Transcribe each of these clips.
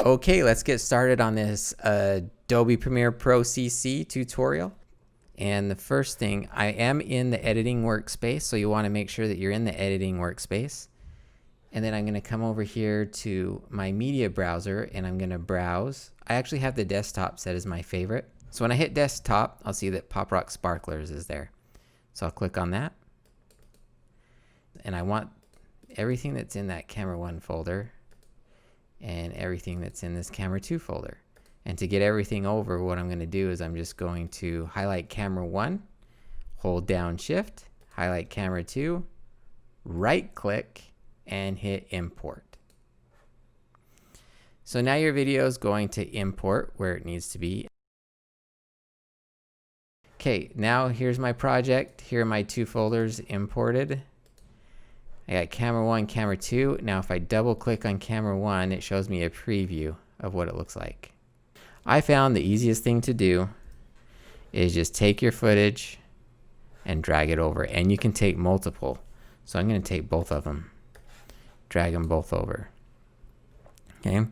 Okay, let's get started on this Adobe Premiere Pro CC tutorial. And the first thing, I am in the editing workspace, so you want to make sure that you're in the editing workspace. And then I'm going to come over here to my media browser and I'm going to browse. I actually have the desktop set as my favorite. So when I hit desktop, I'll see that Pop Rock Sparklers is there. So I'll click on that. And I want everything that's in that Camera 1 folder and everything that's in this Camera 2 folder. And to get everything over, what I'm going to do is I'm just going to highlight Camera 1, hold down Shift, highlight Camera 2, right click, and hit Import. So now your video is going to import where it needs to be. Okay, now here's my project. Here are my two folders imported. I got Camera 1, Camera 2. Now if I double click on Camera 1, it shows me a preview of what it looks like. I found the easiest thing to do is just take your footage and drag it over. And you can take multiple. So I'm going to take both of them. Drag them both over. Okay.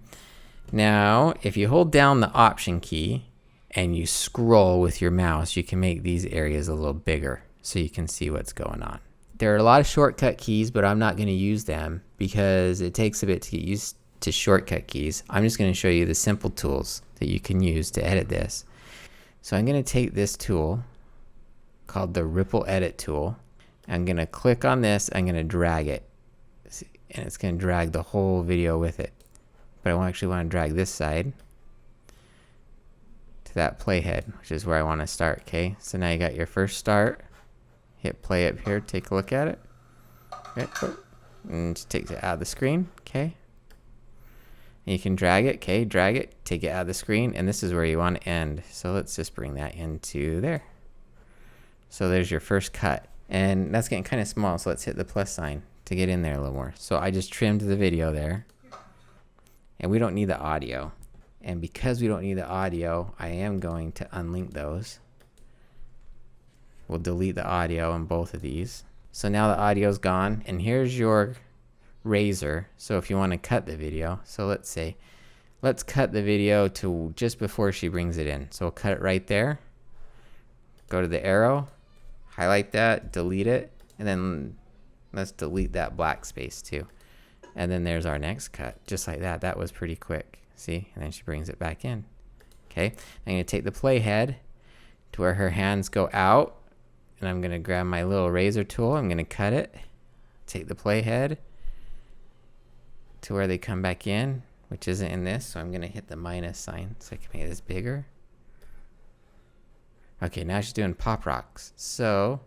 Now, if you hold down the Option key and you scroll with your mouse, you can make these areas a little bigger so you can see what's going on. There are a lot of shortcut keys, but I'm not going to use them because it takes a bit to get used to shortcut keys. I'm just going to show you the simple tools that you can use to edit this. So I'm going to take this tool called the Ripple Edit tool. I'm going to click on this. I'm going to drag it. And it's going to drag the whole video with it. But I actually want to drag this side to that playhead, which is where I want to start. Okay, so now you got your first start. Hit play up here, take a look at it. Okay. And just take it out of the screen. Okay. And you can drag it. Okay, drag it, take it out of the screen, and this is where you want to end. So let's just bring that into there. So there's your first cut. And that's getting kind of small, so let's hit the plus sign to get in there a little more. So I just trimmed the video there. And we don't need the audio. And because we don't need the audio, I am going to unlink those. We'll delete the audio on both of these. So now the audio's gone, and here's your razor. So if you want to cut the video, so let's cut the video to just before she brings it in. So we'll cut it right there. Go to the arrow, highlight that, delete it, and then let's delete that black space too. And then there's our next cut, just like that. That was pretty quick. See? And then she brings it back in. Okay. I'm going to take the playhead to where her hands go out. And I'm going to grab my little razor tool. I'm going to cut it. Take the playhead to where they come back in, which isn't in this. So I'm going to hit the minus sign so I can make this bigger. Okay, now she's doing pop rocks. So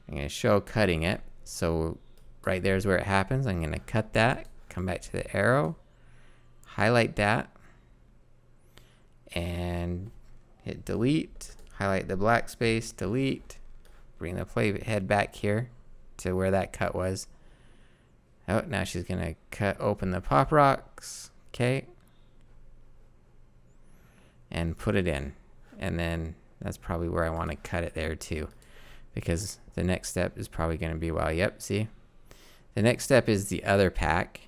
I'm going to show cutting it. So right there is where it happens. I'm going to cut that, come back to the arrow, highlight that, and hit delete. Highlight the black space, delete, bring the playhead back here to where that cut was. Oh, now she's going to open the pop rocks, okay, and put it in. And then that's probably where I want to cut it there too, because the next step is probably going to be, well, yep, see? The next step is the other pack.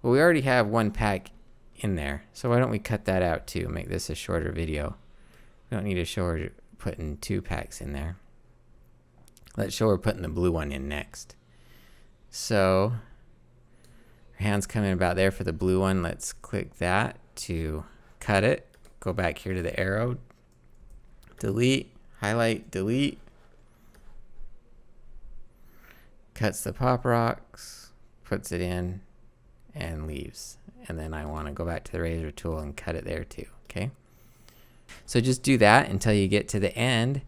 Well, we already have one pack in there, so why don't we cut that out too, make this a shorter video. We don't need to show her putting two packs in there. Let's show her putting the blue one in next. So her hand's coming about there for the blue one. Let's click that to cut it. Go back here to the arrow. Delete, highlight, delete. Cuts the pop rocks, puts it in, and leaves. And then I want to go back to the razor tool and cut it there too. Okay. So just do that until you get to the end,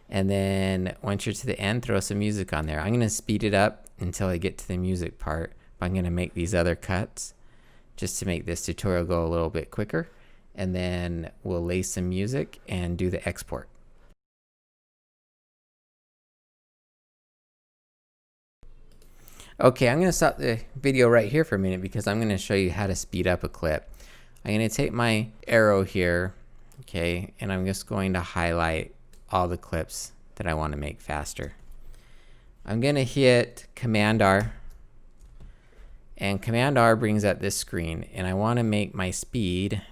and then once you're to the end, throw some music on there. I'm going to speed it up until I get to the music part, but I'm going to make these other cuts just to make this tutorial go a little bit quicker, and then we'll lay some music and do the export. Okay, I'm going to stop the video right here for a minute because I'm going to show you how to speed up a clip. I'm going to take my arrow here. Okay, and I'm just going to highlight all the clips that I want to make faster. I'm going to hit Command R, And Command R brings up this screen, and I want to make my speed,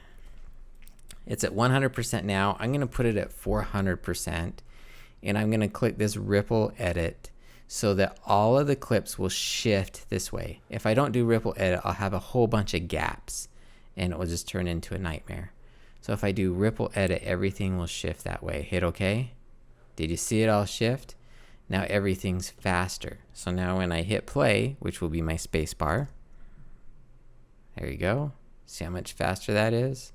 it's at 100% now. I'm going to put it at 400%, and I'm going to click this ripple edit so that all of the clips will shift this way. If I don't do ripple edit, I'll have a whole bunch of gaps, and it will just turn into a nightmare. So if I do ripple edit, everything will shift that way. Hit OK. Did you see it all shift? Now everything's faster. So now when I hit play, which will be my space bar, there you go. See how much faster that is?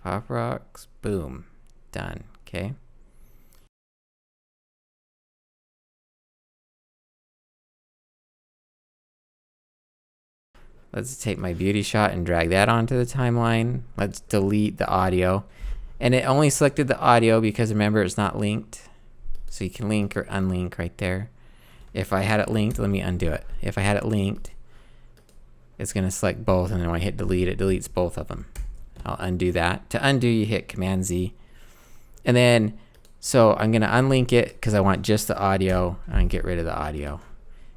Pop rocks, boom, done, okay? Let's take my beauty shot and drag that onto the timeline. Let's delete the audio. And it only selected the audio because remember it's not linked. So you can link or unlink right there. If I had it linked, let me undo it. If I had it linked, it's going to select both, and then when I hit delete, it deletes both of them. I'll undo that. To undo, you hit Command Z. And then, so I'm going to unlink it because I want just the audio, and get rid of the audio.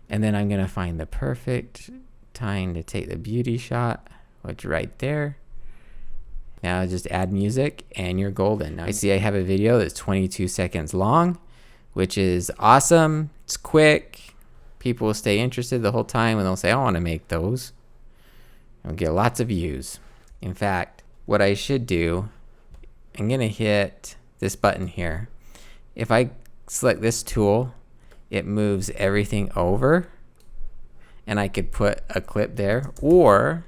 And then I'm going to find the perfect time to take the beauty shot, which right there. Now just add music and you're golden. Now I see I have a video that's 22 seconds long, which is awesome. It's quick. People will stay interested the whole time and they'll say, I want to make those. I'll get lots of views. In fact, what I should do, I'm going to hit this button here. If I select this tool, it moves everything over and I could put a clip there, or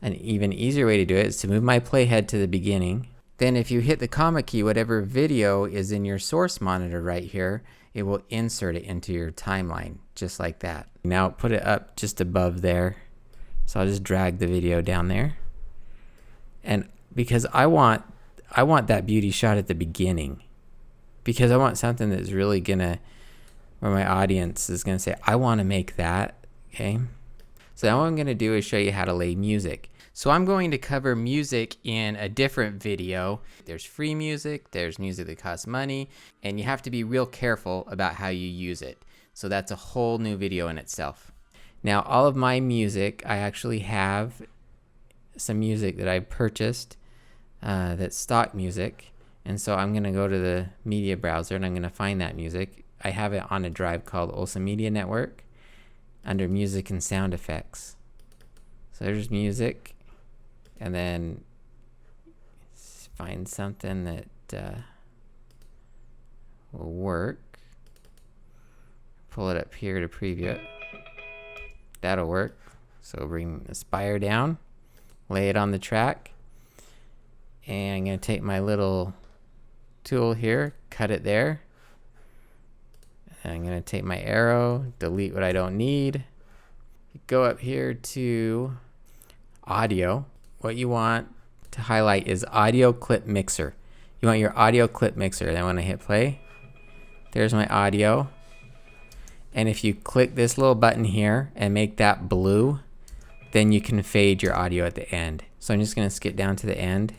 an even easier way to do it is to move my playhead to the beginning. Then if you hit the comma key, whatever video is in your source monitor right here, it will insert it into your timeline, just like that. Now put it up just above there. So I'll just drag the video down there. And because I want that beauty shot at the beginning, because I want something that's really gonna, where my audience is gonna say, I wanna make that, okay? So now what I'm gonna do is show you how to lay music. So I'm going to cover music in a different video. There's free music, there's music that costs money, and you have to be real careful about how you use it. So that's a whole new video in itself. Now all of my music, I actually have some music that I purchased that's stock music. And so I'm gonna go to the media browser and I'm gonna find that music. I have it on a drive called Olsa Media Network under music and sound effects. So there's music. And then find something that will work. Pull it up here to preview it. That'll work. So bring Aspire down, lay it on the track, and I'm going to take my little tool here, cut it there. And I'm going to take my arrow, delete what I don't need. Go up here to audio. What you want to highlight is audio clip mixer. You want your audio clip mixer. Then when I hit play, there's my audio. And if you click this little button here and make that blue, then you can fade your audio at the end. So I'm just going to skip down to the end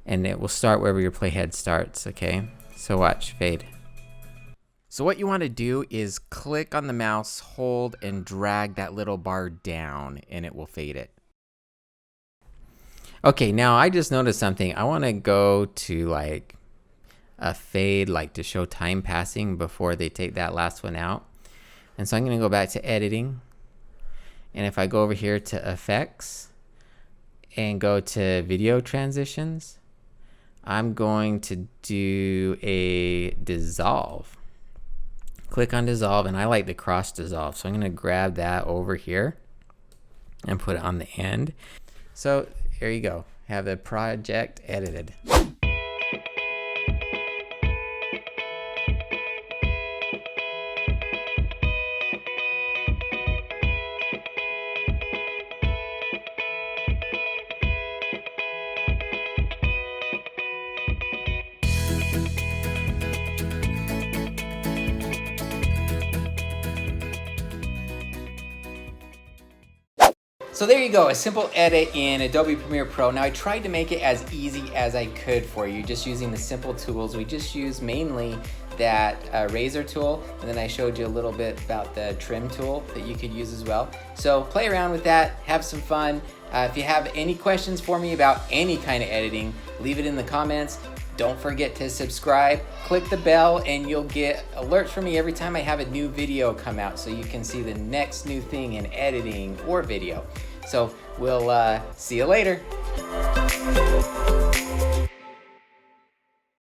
and it will start wherever your playhead starts, okay? So watch, fade. So what you want to do is click on the mouse, hold, and drag that little bar down and it will fade it. Okay, now I just noticed something. I want to go to like a fade, like to show time passing before they take that last one out. And so I'm going to go back to editing. And if I go over here to effects and go to video transitions, I'm going to do a dissolve. Click on dissolve, and I like the cross dissolve. So I'm going to grab that over here and put it on the end. So here you go. Have the project edited. So there you go, a simple edit in Adobe Premiere Pro. Now I tried to make it as easy as I could for you, just using the simple tools. We just use mainly that razor tool, and then I showed you a little bit about the trim tool that you could use as well. So play around with that, have some fun. If you have any questions for me about any kind of editing, leave it in the comments. Don't forget to subscribe, click the bell, and you'll get alerts from me every time I have a new video come out, so you can see the next new thing in editing or video. So we'll see you later.